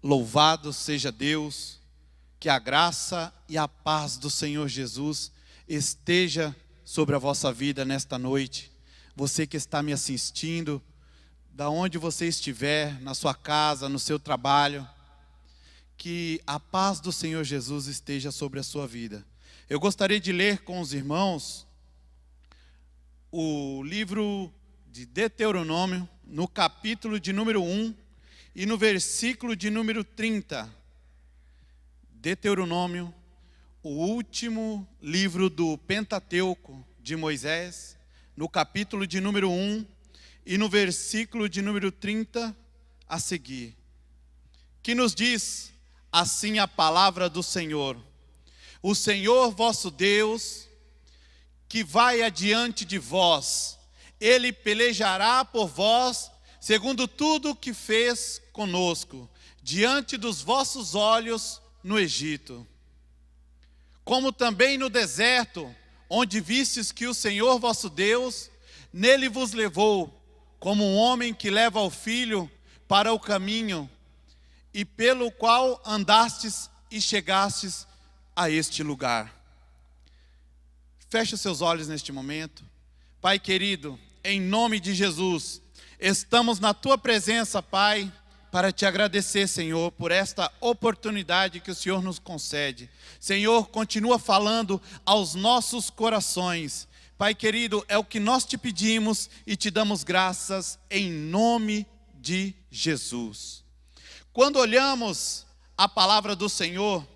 Louvado seja Deus, que a graça e a paz do Senhor Jesus esteja sobre a vossa vida nesta noite. Você que está me assistindo, da onde você estiver, na sua casa, no seu trabalho, que a paz do Senhor Jesus esteja sobre a sua vida. Eu gostaria de ler com os irmãos o livro de Deuteronômio, no capítulo de número 1 e no versículo de número 30. Deuteronômio, o último livro do Pentateuco de Moisés, no capítulo de número 1 e no versículo de número 30 a seguir, que nos diz assim a palavra do Senhor: o Senhor vosso Deus, que vai adiante de vós, Ele pelejará por vós, segundo tudo o que fez conosco, diante dos vossos olhos no Egito. Como também no deserto, onde vistes que o Senhor vosso Deus, nele vos levou, como um homem que leva o filho para o caminho, e pelo qual andastes e chegastes a este lugar. Feche os seus olhos neste momento. Pai querido, em nome de Jesus, estamos na Tua presença, Pai, para Te agradecer, Senhor, por esta oportunidade que o Senhor nos concede. Senhor, continua falando aos nossos corações. Pai querido, é o que nós Te pedimos e Te damos graças em nome de Jesus. Quando olhamos a palavra do Senhor,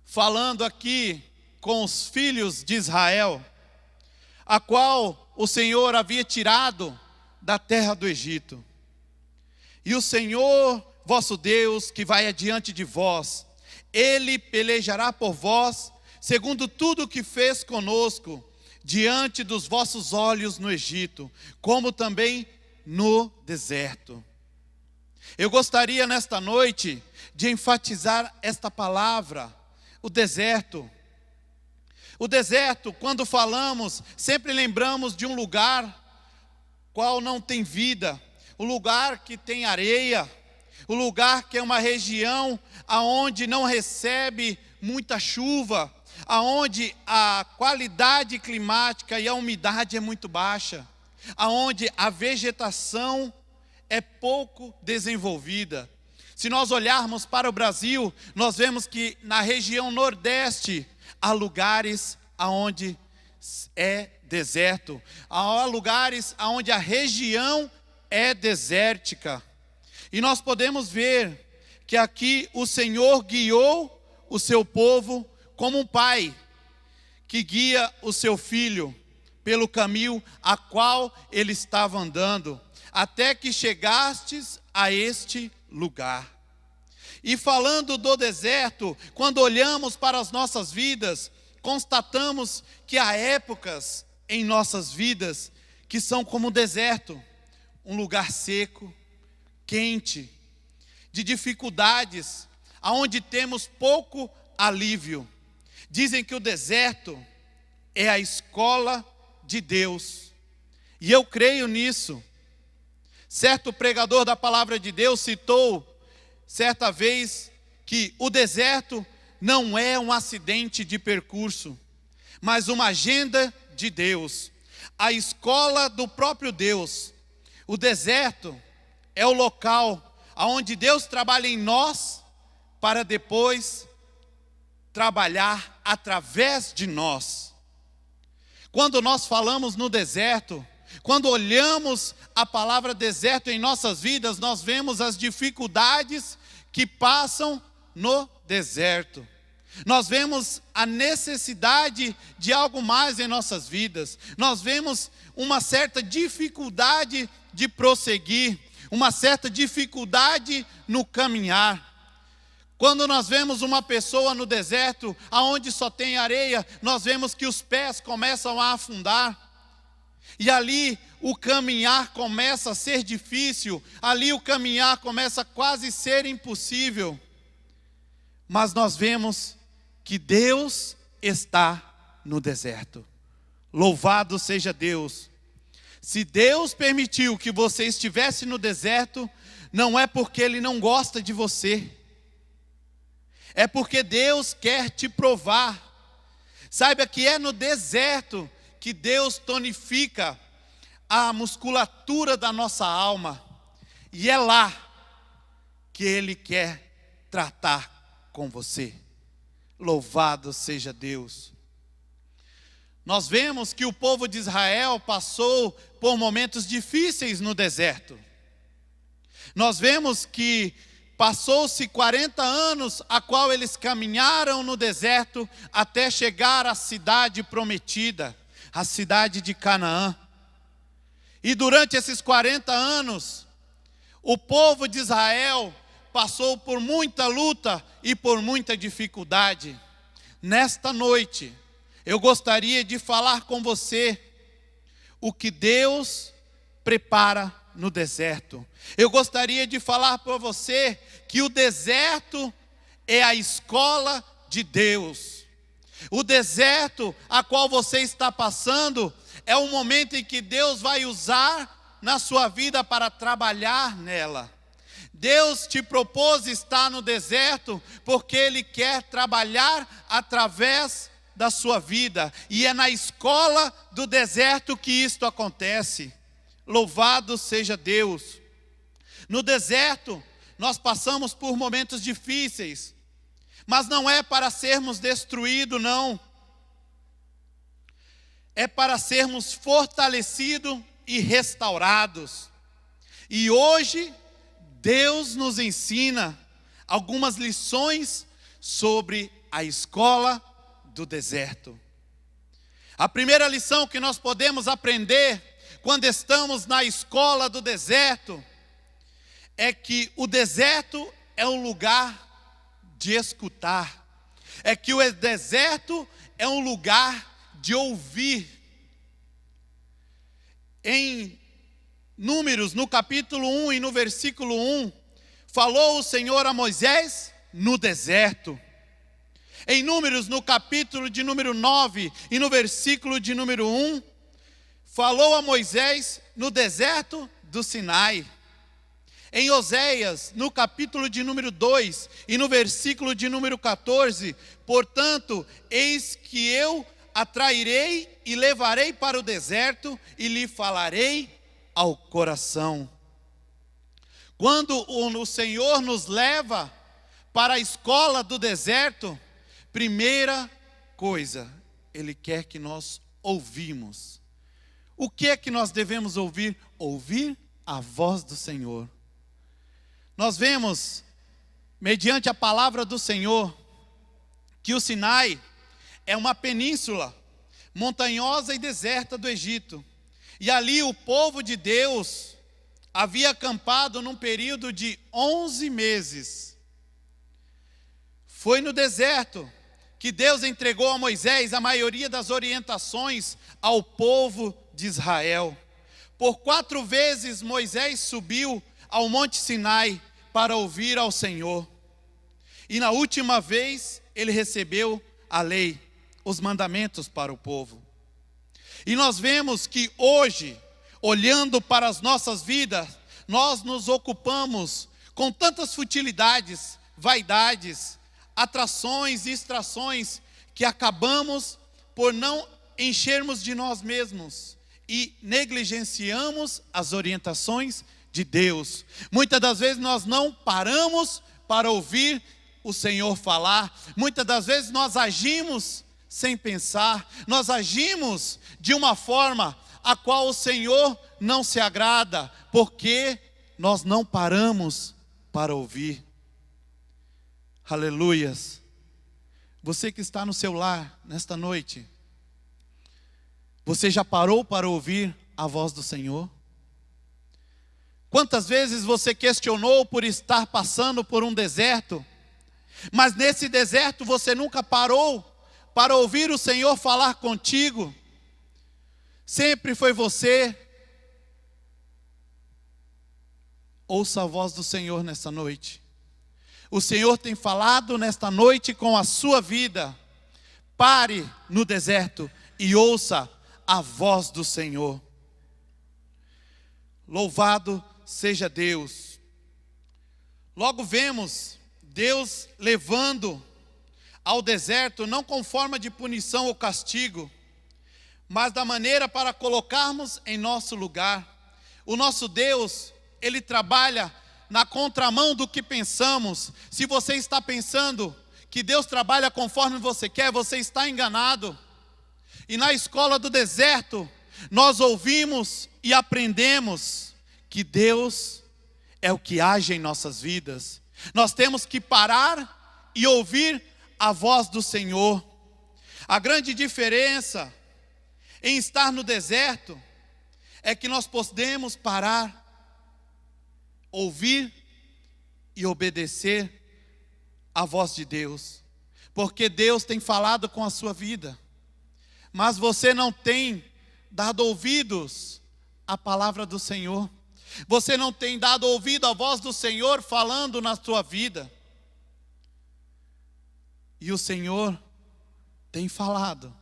falando aqui com os filhos de Israel, a qual o Senhor havia tirado da terra do Egito. E o Senhor, vosso Deus, que vai adiante de vós, Ele pelejará por vós, segundo tudo o que fez conosco, diante dos vossos olhos no Egito, como também no deserto. Eu gostaria nesta noite de enfatizar esta palavra, o deserto. O deserto, quando falamos, sempre lembramos de um lugar qual não tem vida, o lugar que tem areia, o lugar que é uma região aonde não recebe muita chuva, aonde a qualidade climática e a umidade é muito baixa, aonde a vegetação é pouco desenvolvida. Se nós olharmos para o Brasil, nós vemos que na região nordeste há lugares onde é deserto, há lugares onde a região é desértica. E nós podemos ver que aqui o Senhor guiou o seu povo como um pai que guia o seu filho pelo caminho a qual ele estava andando, até que chegastes a este lugar. E falando do deserto, quando olhamos para as nossas vidas, constatamos que há épocas em nossas vidas que são como o deserto, um lugar seco, quente, de dificuldades, aonde temos pouco alívio. Dizem que o deserto é a escola de Deus, e eu creio nisso. Certo pregador da palavra de Deus citou certa vez que o deserto não é um acidente de percurso, mas uma agenda de Deus, a escola do próprio Deus. O deserto é o local onde Deus trabalha em nós para depois trabalhar através de nós. Quando nós falamos no deserto, quando olhamos a palavra deserto em nossas vidas, nós vemos as dificuldades que passam no deserto. Nós vemos a necessidade de algo mais em nossas vidas. Nós vemos uma certa dificuldade de prosseguir, uma certa dificuldade no caminhar. Quando nós vemos uma pessoa no deserto, aonde só tem areia, nós vemos que os pés começam a afundar. E ali o caminhar começa a ser difícil, ali o caminhar começa a quase ser impossível. Mas nós vemos que Deus está no deserto. Louvado seja Deus. Se Deus permitiu que você estivesse no deserto, não é porque Ele não gosta de você. É porque Deus quer te provar. Saiba que é no deserto que Deus tonifica a musculatura da nossa alma. E é lá que Ele quer tratar com você. Louvado seja Deus. Nós vemos que o povo de Israel passou por momentos difíceis no deserto. Nós vemos que passou-se 40 anos, a qual eles caminharam no deserto até chegar à cidade prometida, a cidade de Canaã. E durante esses 40 anos, o povo de Israel passou por muita luta e por muita dificuldade. Nesta noite, eu gostaria de falar com você o que Deus prepara no deserto. Eu gostaria de falar para você que o deserto é a escola de Deus. O deserto a qual você está passando é o momento em que Deus vai usar na sua vida para trabalhar nela. Deus te propôs estar no deserto porque Ele quer trabalhar através da sua vida. E é na escola do deserto que isto acontece. Louvado seja Deus. No deserto, nós passamos por momentos difíceis. Mas não é para sermos destruídos, não. É para sermos fortalecidos e restaurados. E hoje, Deus nos ensina algumas lições sobre a escola do deserto. A primeira lição que nós podemos aprender quando estamos na escola do deserto é que o deserto é um lugar de escutar. É que o deserto é um lugar de ouvir. Em Números, no capítulo 1 e no versículo 1, falou o Senhor a Moisés no deserto. Em Números, no capítulo de número 9 e no versículo de número 1, falou a Moisés no deserto do Sinai. Em Oséias, no capítulo de número 2 e no versículo de número 14, portanto, eis que eu atrairei e levarei para o deserto e lhe falarei ao coração. Quando o Senhor nos leva para a escola do deserto, primeira coisa, Ele quer que nós ouvimos. O que é que nós devemos ouvir? Ouvir a voz do Senhor. Nós vemos, mediante a palavra do Senhor, que o Sinai é uma península montanhosa e deserta do Egito. E ali o povo de Deus havia acampado num período de 11 meses. Foi no deserto que Deus entregou a Moisés a maioria das orientações ao povo de Israel. Por 4 vezes Moisés subiu ao Monte Sinai para ouvir ao Senhor. E na última vez ele recebeu a lei, os mandamentos para o povo. E nós vemos que hoje, olhando para as nossas vidas, nós nos ocupamos com tantas futilidades, vaidades, atrações e extrações, que acabamos por não enchermos de nós mesmos e negligenciamos as orientações de Deus. Muitas das vezes nós não paramos para ouvir o Senhor falar. Muitas das vezes nós agimos sem pensar. Nós agimos de uma forma a qual o Senhor não se agrada, porque nós não paramos para ouvir. Aleluias. Você que está no seu lar nesta noite, você já parou para ouvir a voz do Senhor? Quantas vezes você questionou por estar passando por um deserto, mas nesse deserto você nunca parou para ouvir o Senhor falar contigo? Sempre foi você. Ouça a voz do Senhor nesta noite. O Senhor tem falado nesta noite com a sua vida. Pare no deserto e ouça a voz do Senhor. Louvado seja Deus. Logo vemos Deus levando ao deserto, não com forma de punição ou castigo, mas da maneira para colocarmos em nosso lugar. O nosso Deus, Ele trabalha na contramão do que pensamos. Se você está pensando que Deus trabalha conforme você quer, você está enganado. E na escola do deserto, nós ouvimos e aprendemos que Deus é o que age em nossas vidas. Nós temos que parar e ouvir a voz do Senhor. A grande diferença em estar no deserto é que nós podemos parar, ouvir e obedecer a voz de Deus, porque Deus tem falado com a sua vida, mas você não tem dado ouvidos à palavra do Senhor, você não tem dado ouvido à voz do Senhor falando na sua vida, e o Senhor tem falado,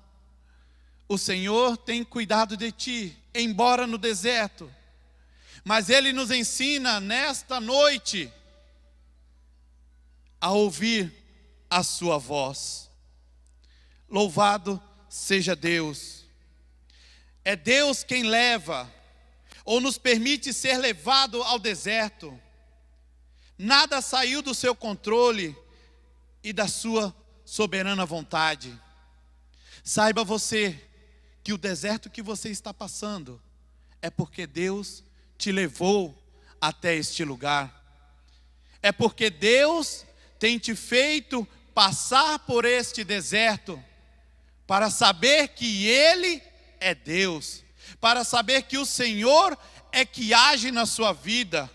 o Senhor tem cuidado de ti, embora no deserto, mas Ele nos ensina nesta noite a ouvir a sua voz. Louvado seja Deus. É Deus quem leva, ou nos permite ser levado ao deserto. Nada saiu do seu controle e da sua soberana vontade. Saiba você que o deserto que você está passando é porque Deus te levou até este lugar. É porque Deus tem te feito passar por este deserto para saber que Ele é Deus, para saber que o Senhor é que age na sua vida,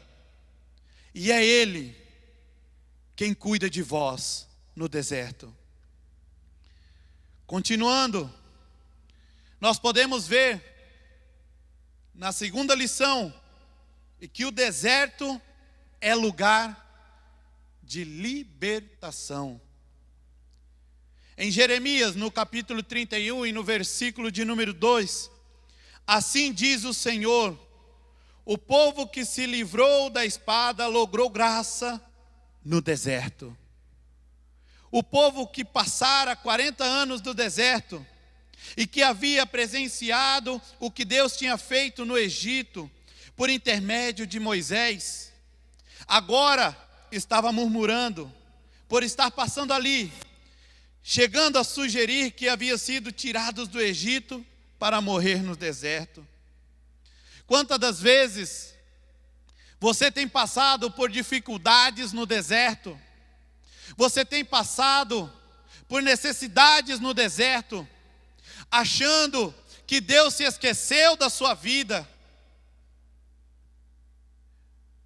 e é Ele quem cuida de vós no deserto. Continuando, nós podemos ver na segunda lição que o deserto é lugar de libertação. Em Jeremias, no capítulo 31 e no versículo de número 2, assim diz o Senhor: o povo que se livrou da espada logrou graça no deserto. O povo que passara 40 anos no deserto e que havia presenciado o que Deus tinha feito no Egito por intermédio de Moisés, agora estava murmurando por estar passando ali, chegando a sugerir que havia sido tirados do Egito para morrer no deserto. Quantas das vezes você tem passado por dificuldades no deserto? Você tem passado por necessidades no deserto, achando que Deus se esqueceu da sua vida.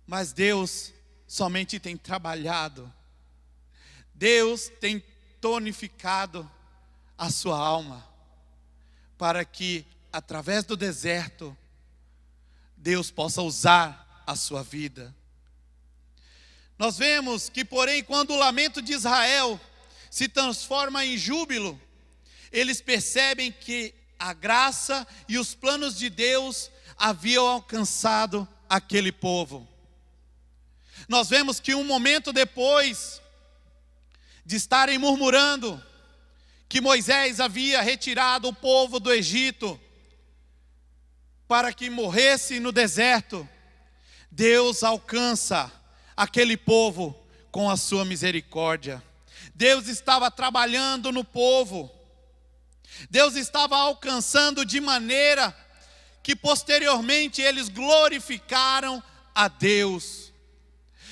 Mas Deus somente tem trabalhado. Deus tem tonificado a sua alma, para que através do deserto, Deus possa usar a sua vida. Nós vemos que, porém, quando o lamento de Israel se transforma em júbilo, eles percebem que a graça e os planos de Deus haviam alcançado aquele povo. Nós vemos que um momento depois de estarem murmurando que Moisés havia retirado o povo do Egito para que morresse no deserto, Deus alcança aquele povo com a sua misericórdia. Deus estava trabalhando no povo. Deus estava alcançando de maneira que posteriormente eles glorificaram a Deus.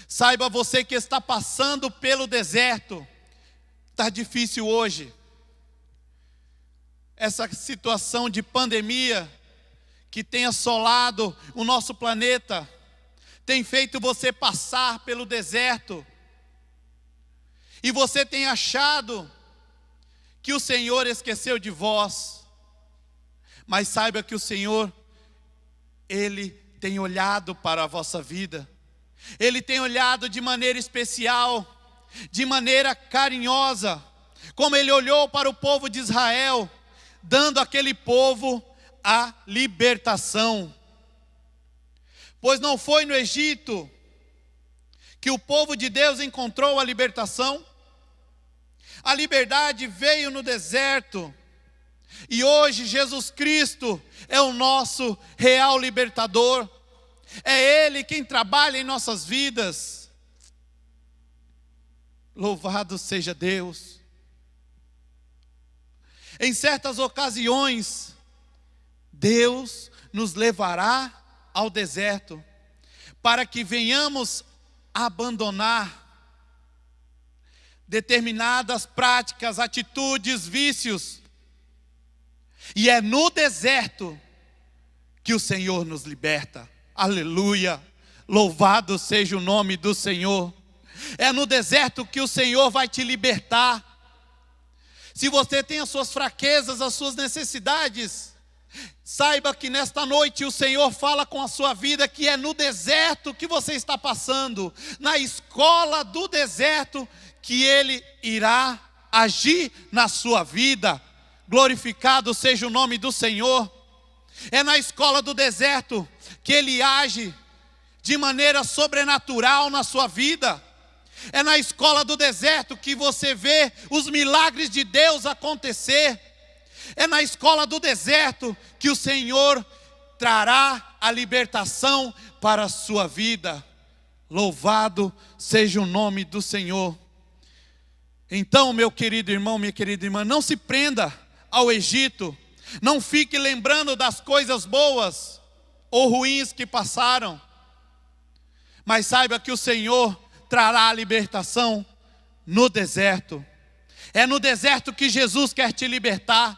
Saiba você que está passando pelo deserto, está difícil hoje. Essa situação de pandemia que tem assolado o nosso planeta, tem feito você passar pelo deserto. E você tem achado que o Senhor esqueceu de vós. Mas saiba que o Senhor, Ele tem olhado para a vossa vida. Ele tem olhado de maneira especial, de maneira carinhosa, como Ele olhou para o povo de Israel, dando àquele povo a libertação. Pois não foi no Egito que o povo de Deus encontrou a libertação? A liberdade veio no deserto. E hoje Jesus Cristo é o nosso real libertador. É Ele quem trabalha em nossas vidas. Louvado seja Deus. Em certas ocasiões, Deus nos levará ao deserto, para que venhamos abandonar determinadas práticas, atitudes, vícios. E é no deserto que o Senhor nos liberta. Aleluia! Louvado seja o nome do Senhor. É no deserto que o Senhor vai te libertar. Se você tem as suas fraquezas, as suas necessidades, saiba que nesta noite o Senhor fala com a sua vida que é no deserto que você está passando, na escola do deserto, que Ele irá agir na sua vida. Glorificado seja o nome do Senhor. É na escola do deserto que Ele age de maneira sobrenatural na sua vida. É na escola do deserto que você vê os milagres de Deus acontecer. É na escola do deserto que o Senhor trará a libertação para a sua vida. Louvado seja o nome do Senhor. Então, meu querido irmão, minha querida irmã, não se prenda ao Egito. Não fique lembrando das coisas boas ou ruins que passaram. Mas saiba que o Senhor trará a libertação no deserto. É no deserto que Jesus quer te libertar.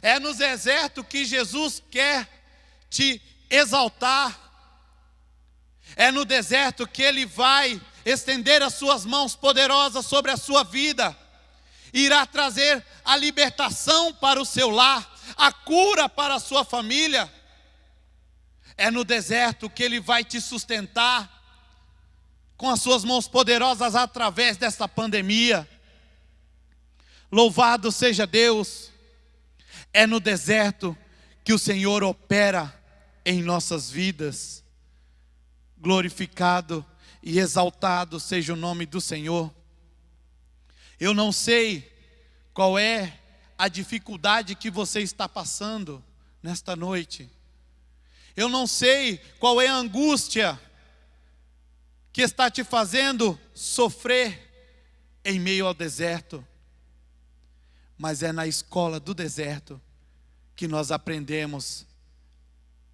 É no deserto que Jesus quer te exaltar. É no deserto que Ele vai estender as suas mãos poderosas sobre a sua vida. Irá trazer a libertação para o seu lar, a cura para a sua família. É no deserto que Ele vai te sustentar com as suas mãos poderosas através desta pandemia. Louvado seja Deus. É no deserto que o Senhor opera em nossas vidas. Glorificado e exaltado seja o nome do Senhor. Eu não sei qual é a dificuldade que você está passando nesta noite. Eu não sei qual é a angústia que está te fazendo sofrer em meio ao deserto. Mas é na escola do deserto que nós aprendemos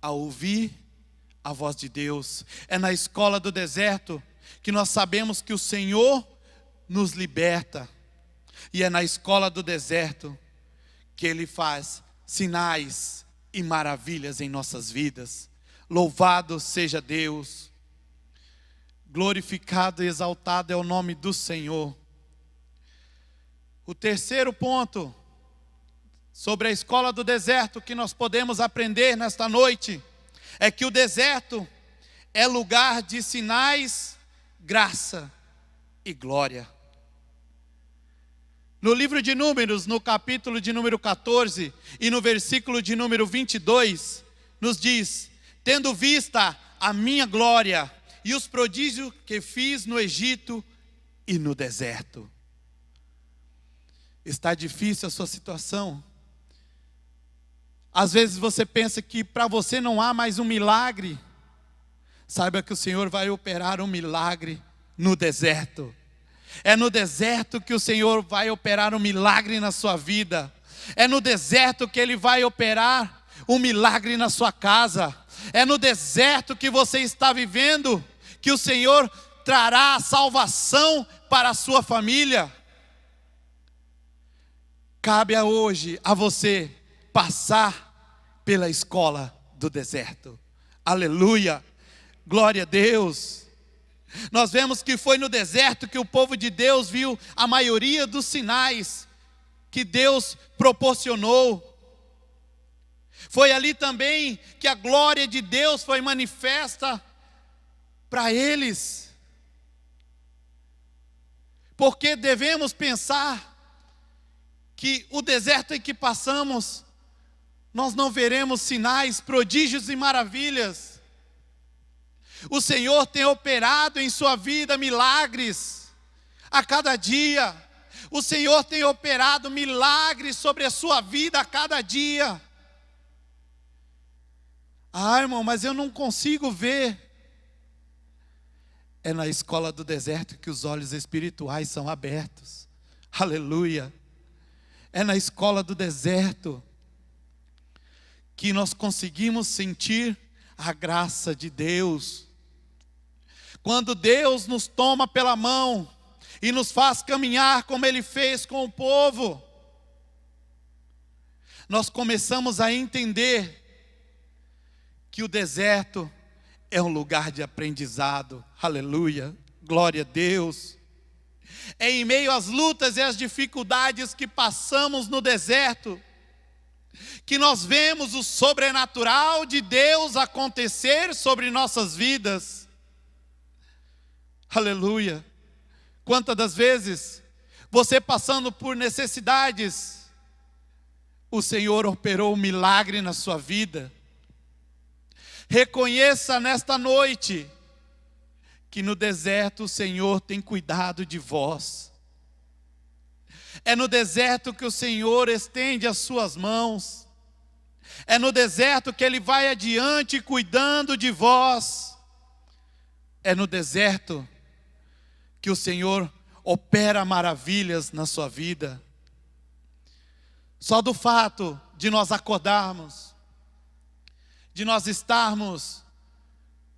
a ouvir a voz de Deus. É na escola do deserto que nós sabemos que o Senhor nos liberta. E é na escola do deserto que Ele faz sinais e maravilhas em nossas vidas. Louvado seja Deus. Glorificado e exaltado é o nome do Senhor. O terceiro ponto sobre a escola do deserto que nós podemos aprender nesta noite é que o deserto é lugar de sinais, graça e glória. No livro de Números, no capítulo de número 14 e no versículo de número 22, nos diz: tendo vista a minha glória e os prodígios que fiz no Egito e no deserto. Está difícil a sua situação? Às vezes você pensa que para você não há mais um milagre. Saiba que o Senhor vai operar um milagre no deserto. É no deserto que o Senhor vai operar um milagre na sua vida. É no deserto que Ele vai operar um milagre na sua casa. É no deserto que você está vivendo que o Senhor trará a salvação para a sua família. Cabe hoje a você passar pela escola do deserto. Aleluia, glória a Deus. Nós vemos que foi no deserto que o povo de Deus viu a maioria dos sinais que Deus proporcionou. Foi ali também que a glória de Deus foi manifesta para eles. Porque devemos pensar que o deserto em que passamos, nós não veremos sinais, prodígios e maravilhas. O Senhor tem operado em sua vida milagres a cada dia. O Senhor tem operado milagres sobre a sua vida a cada dia. Ah, irmão, mas eu não consigo ver. É na escola do deserto que os olhos espirituais são abertos. Aleluia. É na escola do deserto que nós conseguimos sentir a graça de Deus. Quando Deus nos toma pela mão e nos faz caminhar como Ele fez com o povo, nós começamos a entender que o deserto é um lugar de aprendizado. Aleluia, glória a Deus. É em meio às lutas e às dificuldades que passamos no deserto que nós vemos o sobrenatural de Deus acontecer sobre nossas vidas. Aleluia. Quantas das vezes você passando por necessidades, o Senhor operou um milagre na sua vida. Reconheça nesta noite que no deserto o Senhor tem cuidado de vós. É no deserto que o Senhor estende as suas mãos. É no deserto que Ele vai adiante cuidando de vós. É no deserto que o Senhor opera maravilhas na sua vida. Só do fato de nós acordarmos, de nós estarmos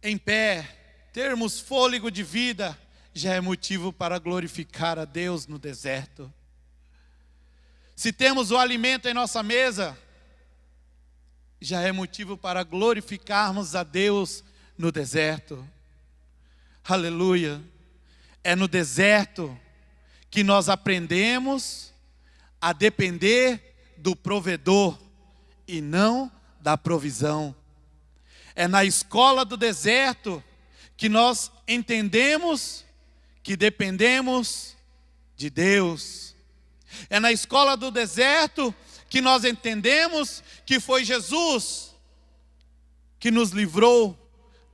em pé, termos fôlego de vida, já é motivo para glorificar a Deus no deserto. Se temos o alimento em nossa mesa, já é motivo para glorificarmos a Deus no deserto. Aleluia. É no deserto que nós aprendemos a depender do provedor e não da provisão. É na escola do deserto que nós entendemos que dependemos de Deus. É na escola do deserto que nós entendemos que foi Jesus que nos livrou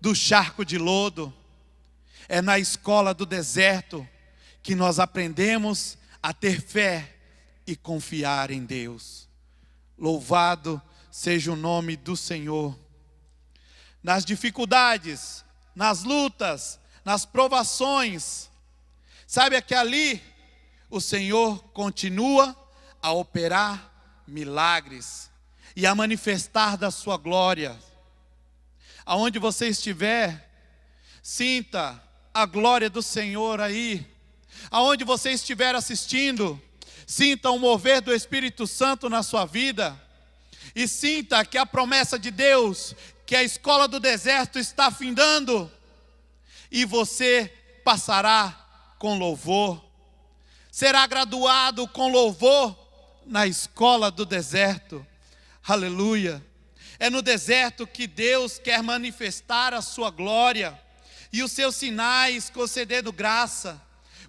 do charco de lodo. É na escola do deserto que nós aprendemos a ter fé e confiar em Deus. Louvado seja o nome do Senhor. Nas dificuldades, nas lutas, nas provações, sabe que ali o Senhor continua a operar milagres e a manifestar da sua glória. Aonde você estiver, sinta a glória do Senhor aí. Aonde você estiver assistindo, sinta o mover do Espírito Santo na sua vida. E sinta que a promessa de Deus, que a escola do deserto está findando, e você passará com louvor. Será graduado com louvor na escola do deserto. Aleluia. É no deserto que Deus quer manifestar a sua glória e os seus sinais, concedendo graça,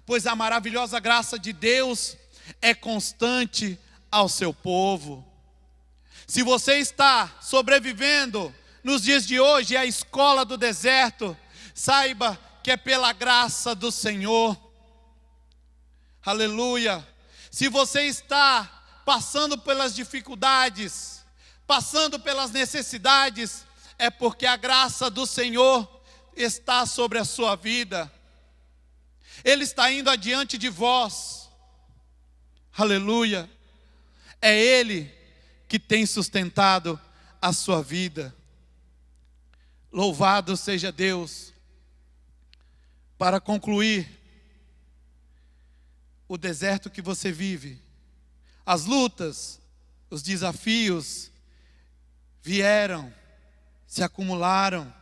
pois a maravilhosa graça de Deus é constante ao seu povo. Se você está sobrevivendo nos dias de hoje à escola do deserto, saiba que é pela graça do Senhor. Aleluia. Se você está passando pelas dificuldades, passando pelas necessidades, é porque a graça do Senhor está sobre a sua vida. Ele está indo adiante de vós. Aleluia. É Ele que tem sustentado a sua vida. Louvado seja Deus. Para concluir, o deserto que você vive, as lutas, os desafios vieram, se acumularam,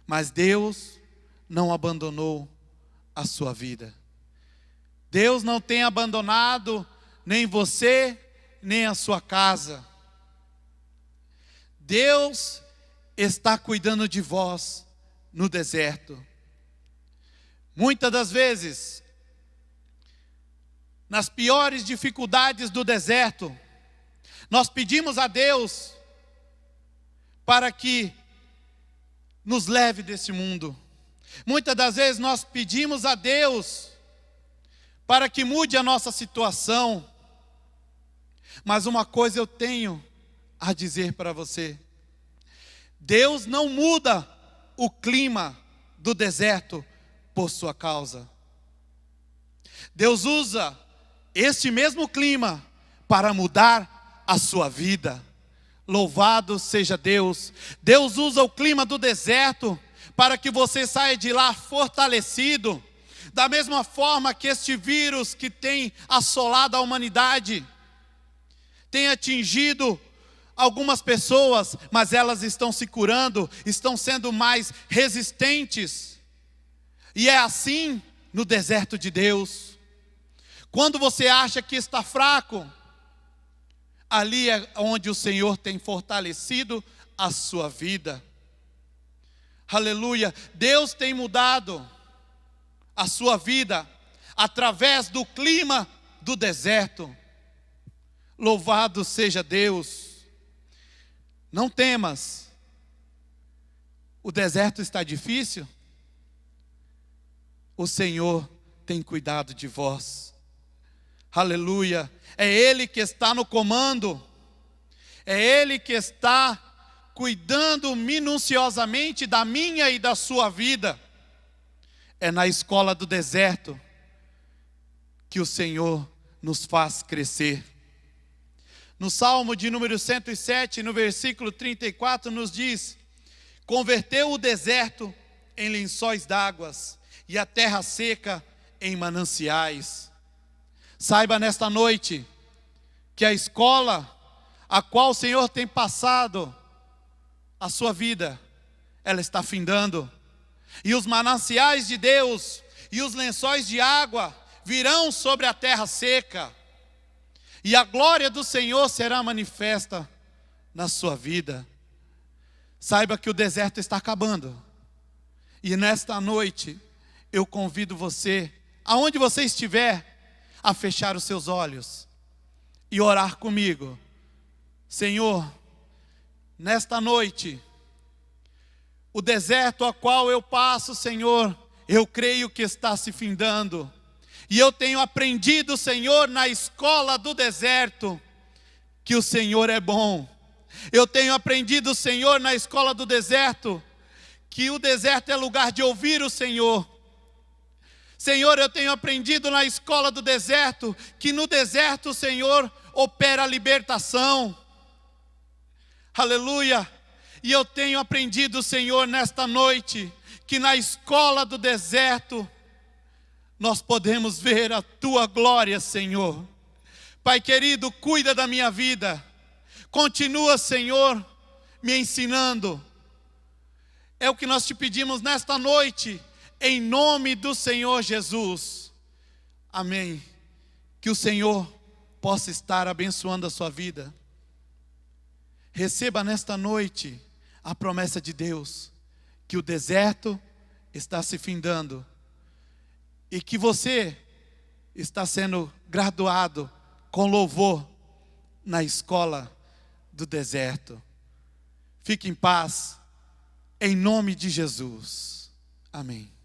mas Deus não abandonou a sua vida. Deus não tem abandonado nem você, nem a sua casa. Deus está cuidando de vós no deserto. Muitas das vezes, nas piores dificuldades do deserto, nós pedimos a Deus para que nos leve desse mundo. Muitas das vezes nós pedimos a Deus para que mude a nossa situação. Mas uma coisa eu tenho a dizer para você: Deus não muda o clima do deserto por sua causa. Deus usa este mesmo clima para mudar a sua vida. Louvado seja Deus. Deus usa o clima do deserto para que você saia de lá fortalecido. Da mesma forma que este vírus que tem assolado a humanidade tem atingido algumas pessoas, mas elas estão se curando, estão sendo mais resistentes. E é assim no deserto de Deus. Quando você acha que está fraco, ali é onde o Senhor tem fortalecido a sua vida. Aleluia. Deus tem mudado a sua vida através do clima do deserto. Louvado seja Deus. Não temas. O deserto está difícil? O Senhor tem cuidado de vós. Aleluia. É Ele que está no comando. É Ele que está cuidando minuciosamente da minha e da sua vida. É na escola do deserto que o Senhor nos faz crescer. No Salmo de número 107, no versículo 34, nos diz: converteu o deserto em lençóis d'águas e a terra seca em mananciais. Saiba nesta noite que a escola a qual o Senhor tem passado a sua vida, ela está findando. E os mananciais de Deus e os lençóis de água virão sobre a terra seca. E a glória do Senhor será manifesta na sua vida. Saiba que o deserto está acabando. E nesta noite, eu convido você, aonde você estiver, a fechar os seus olhos e orar comigo. Senhor, nesta noite, o deserto a qual eu passo, Senhor, eu creio que está se findando. E eu tenho aprendido, Senhor, na escola do deserto, que o Senhor é bom. Eu tenho aprendido, Senhor, na escola do deserto, que o deserto é lugar de ouvir o Senhor. Senhor, eu tenho aprendido na escola do deserto, que no deserto o Senhor opera a libertação. Aleluia. E eu tenho aprendido, Senhor, nesta noite, que na escola do deserto, nós podemos ver a Tua glória, Senhor. Pai querido, cuida da minha vida. Continua, Senhor, me ensinando. É o que nós te pedimos nesta noite, em nome do Senhor Jesus. Amém. Que o Senhor possa estar abençoando a sua vida. Receba nesta noite a promessa de Deus, que o deserto está se findando. E que você está sendo graduado com louvor na escola do deserto. Fique em paz, em nome de Jesus. Amém.